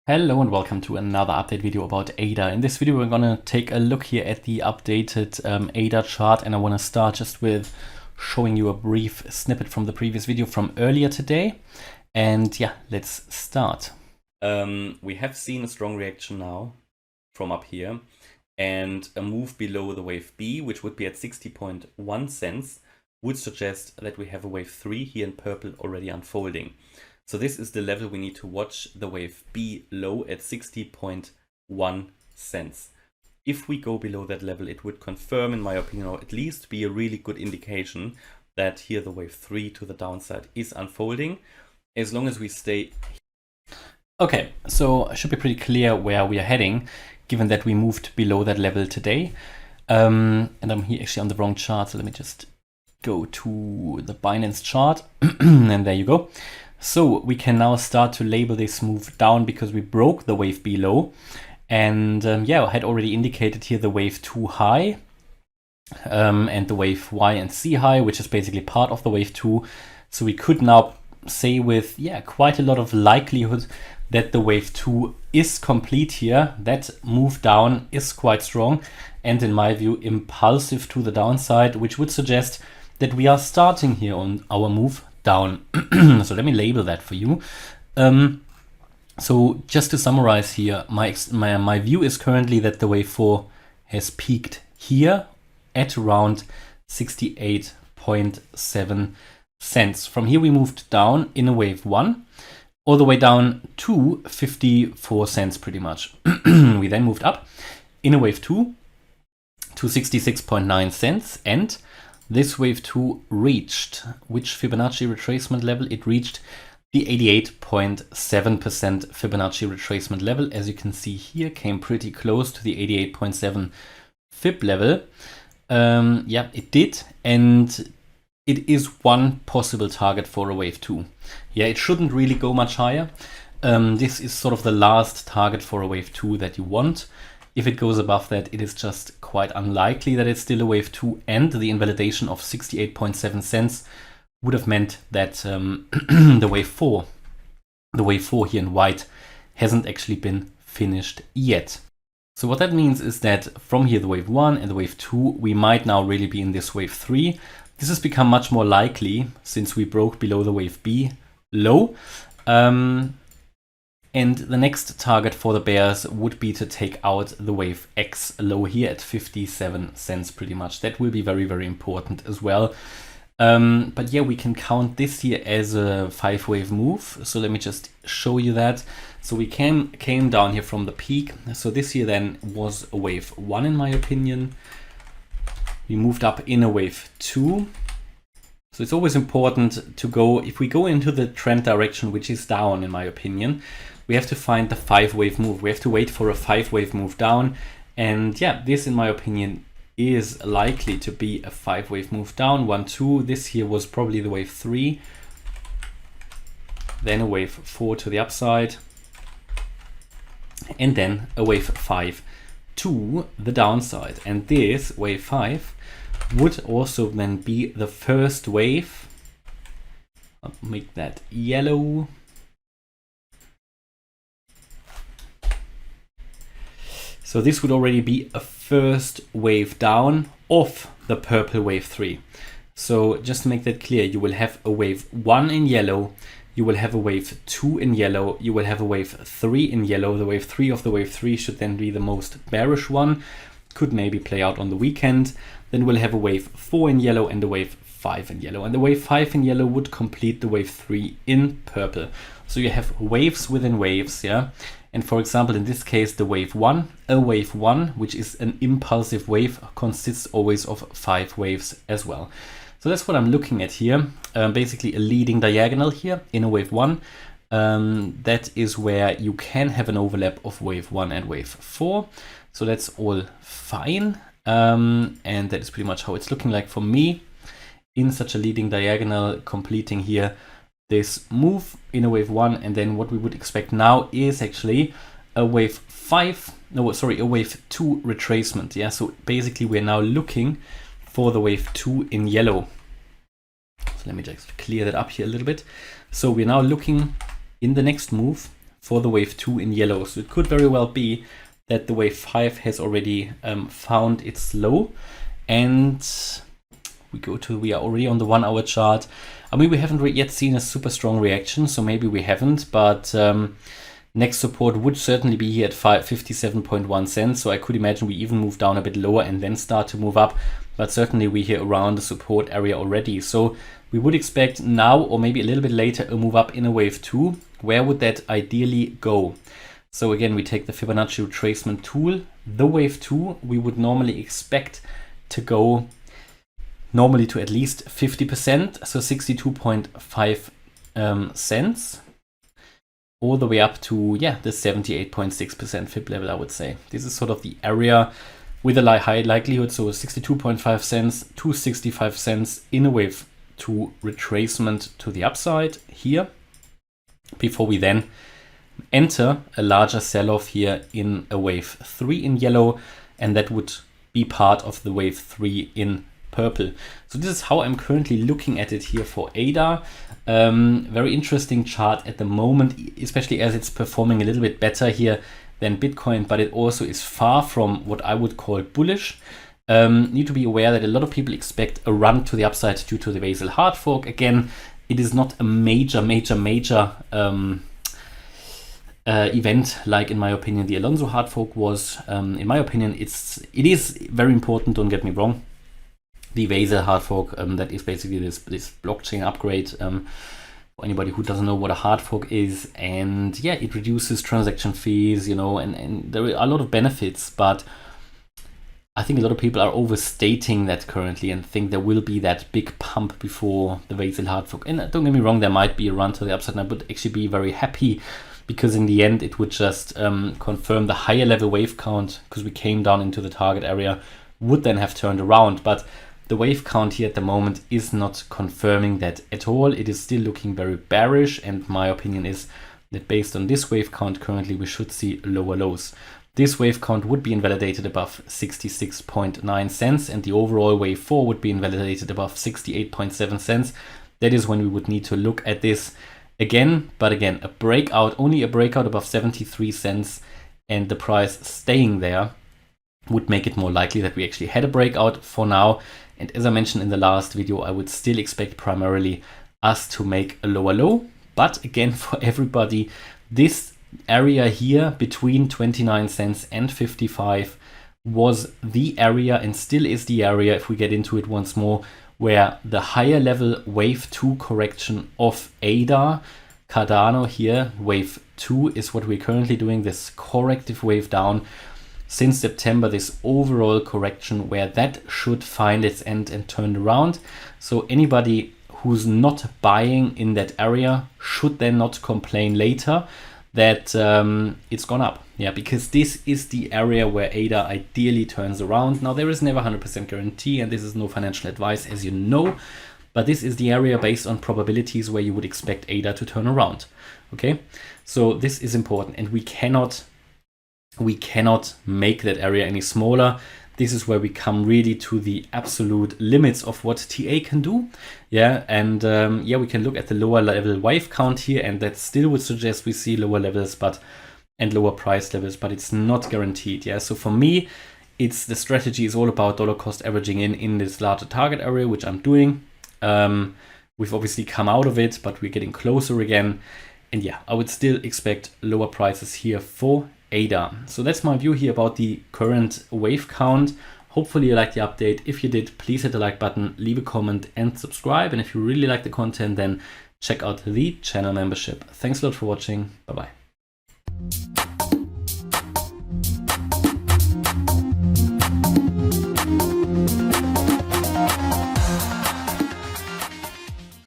Hello and welcome to another update video about ADA. In this video we're gonna take a look here at the updated ADA chart, and I want to start just with showing you a brief snippet from the previous video from earlier today. And yeah, let's start. We have seen a strong reaction now from up here and a move below the wave B, which would be at 60.1 cents, would suggest that we have a wave 3 here in purple already unfolding. So this is the level we need to watch, the wave B low at 60.1 cents. If we go below that level, it would confirm, in my opinion, or at least be a really good indication that here the wave 3 to the downside is unfolding, as long as we stay. Okay, so it should be pretty clear where we are heading, given that we moved below that level today. And I'm here actually on the wrong chart, so let me just go to the Binance chart, and there you go. So we can now start to label this move down because we broke the wave B low. And yeah, I had already indicated here the wave 2 high and the wave Y and C high, which is basically part of the wave 2. So we could now say with quite a lot of likelihood that the wave 2 is complete here. That move down is quite strong and, in my view, impulsive to the downside, which would suggest that we are starting here on our move down. So let me label that for you. So just to summarize here, my view is currently that the wave 4 has peaked here at around 68.7 cents. From here we moved down in a wave 1 all the way down to 54 cents pretty much. We then moved up in a wave 2 to 66.9 cents, and this wave 2 reached which Fibonacci retracement level? It reached the 88.7% Fibonacci retracement level. As you can see here, came pretty close to the 88.7 Fib level. Yeah, it did, and it is one possible target for a wave 2. Yeah, it shouldn't really go much higher. This is sort of the last target for a wave 2 that you want. If it goes above that, it is just quite unlikely that it's still a wave 2, and the invalidation of 68.7 cents would have meant that the wave 4 here in white hasn't actually been finished yet. So what that means is that from here, the wave 1 and the wave 2, we might now really be in this wave 3. This has become much more likely since we broke below the wave B low. And the next target for the bears would be to take out the wave X low here at 57 cents pretty much. That will be very, very important as well. But yeah, we can count this here as a 5-wave move. So let me just show you that. So we came down here from the peak. So this here then was a wave 1 in my opinion. We moved up in a wave 2. So it's always important to go, if we go into the trend direction, which is down in my opinion, we have to find the 5-wave move. We have to wait for a 5-wave move down. And yeah, this in my opinion is likely to be a 5-wave move down. 1, 2, this here was probably the wave 3. Then a wave 4 to the upside. And then a wave 5 to the downside. And this wave 5 would also then be the first wave. I'll make that yellow. So this would already be a first wave down of the purple wave 3. So just to make that clear, you will have a wave 1 in yellow, you will have a wave 2 in yellow, you will have a wave 3 in yellow. The wave 3 of the wave 3 should then be the most bearish one, could maybe play out on the weekend. Then we'll have a wave 4 in yellow and a wave 5 in yellow. And the wave 5 in yellow would complete the wave 3 in purple. So you have waves within waves, yeah? And for example, in this case, the wave 1, which is an impulsive wave, consists always of 5 waves as well. So that's what I'm looking at here. Basically a leading diagonal here in a wave 1. That is where you can have an overlap of wave 1 and wave 4. So that's all fine. And that is pretty much how it's looking like for me in such a leading diagonal, completing here this move in a wave 1. And then what we would expect now is actually a wave 2 retracement. Yeah, so basically we're now looking for the wave 2 in yellow. So let me just clear that up here a little bit. So we're now looking in the next move for the wave 2 in yellow. So it could very well be that the wave 5 has already found its low, and we are already on the 1 hour chart. I mean, we haven't yet seen a super strong reaction, so maybe we haven't, but next support would certainly be here at 57.1 cents. So I could imagine we even move down a bit lower and then start to move up, but certainly we're here around the support area already. So we would expect now, or maybe a little bit later, a move up in a wave 2. Where would that ideally go? So again, we take the Fibonacci retracement tool. The wave 2 we would normally expect to go normally to at least 50%, so 62.5 cents, all the way up to, yeah, the 78.6% Fib level, I would say. This is sort of the area with a high likelihood, so 62.5 cents to 65 cents in a wave 2 retracement to the upside here, before we then enter a larger sell-off here in a wave 3 in yellow, and that would be part of the wave 3 in purple. So this is how I'm currently looking at it here for ADA. Very interesting chart at the moment, especially as it's performing a little bit better here than Bitcoin, but it also is far from what I would call bullish. Need to be aware that a lot of people expect a run to the upside due to the Vasel hard fork. Again, it is not a major event like, in my opinion, the Alonso hard fork was. In my opinion, it is very important, don't get me wrong. The Vasel hard fork, that is basically this blockchain upgrade, for anybody who doesn't know what a hard fork is. And yeah, it reduces transaction fees, you know, and there are a lot of benefits, but I think a lot of people are overstating that currently and think there will be that big pump before the Vasel hard fork. And don't get me wrong, there might be a run to the upside, and I would actually be very happy, because in the end it would just confirm the higher level wave count, because we came down into the target area, would then have turned around. But the wave count here at the moment is not confirming that at all. It is still looking very bearish, and my opinion is that based on this wave count currently, we should see lower lows. This wave count would be invalidated above 66.9 cents, and the overall wave 4 would be invalidated above 68.7 cents. That is when we would need to look at this again. But again, only a breakout above 73 cents and the price staying there would make it more likely that we actually had a breakout. For now, and as I mentioned in the last video, I would still expect primarily us to make a lower low. But again, for everybody, this area here between 29 cents and 55 was the area, and still is the area, if we get into it once more, where the higher level wave 2 correction of ADA, Cardano here, wave 2 is what we're currently doing, this corrective wave down since September, this overall correction where that should find its end and turn around. So anybody who's not buying in that area should then not complain later that it's gone up. Yeah, because this is the area where ADA ideally turns around. Now, there is never 100% guarantee, and this is no financial advice, as you know, but this is the area based on probabilities where you would expect ADA to turn around. Okay, so this is important, and we cannot make that area any smaller. This is where we come really to the absolute limits of what TA can do. Yeah, and yeah, we can look at the lower level wave count here, and that still would suggest we see lower levels and lower price levels, but it's not guaranteed. Yeah, so for me, the strategy is all about dollar cost averaging in this larger target area, which I'm doing. We've obviously come out of it, but we're getting closer again. And yeah, I would still expect lower prices here for ADA. So that's my view here about the current wave count. Hopefully you liked the update. If you did, please hit the like button, leave a comment and subscribe. And if you really like the content, then check out the channel membership. Thanks a lot for watching. Bye bye.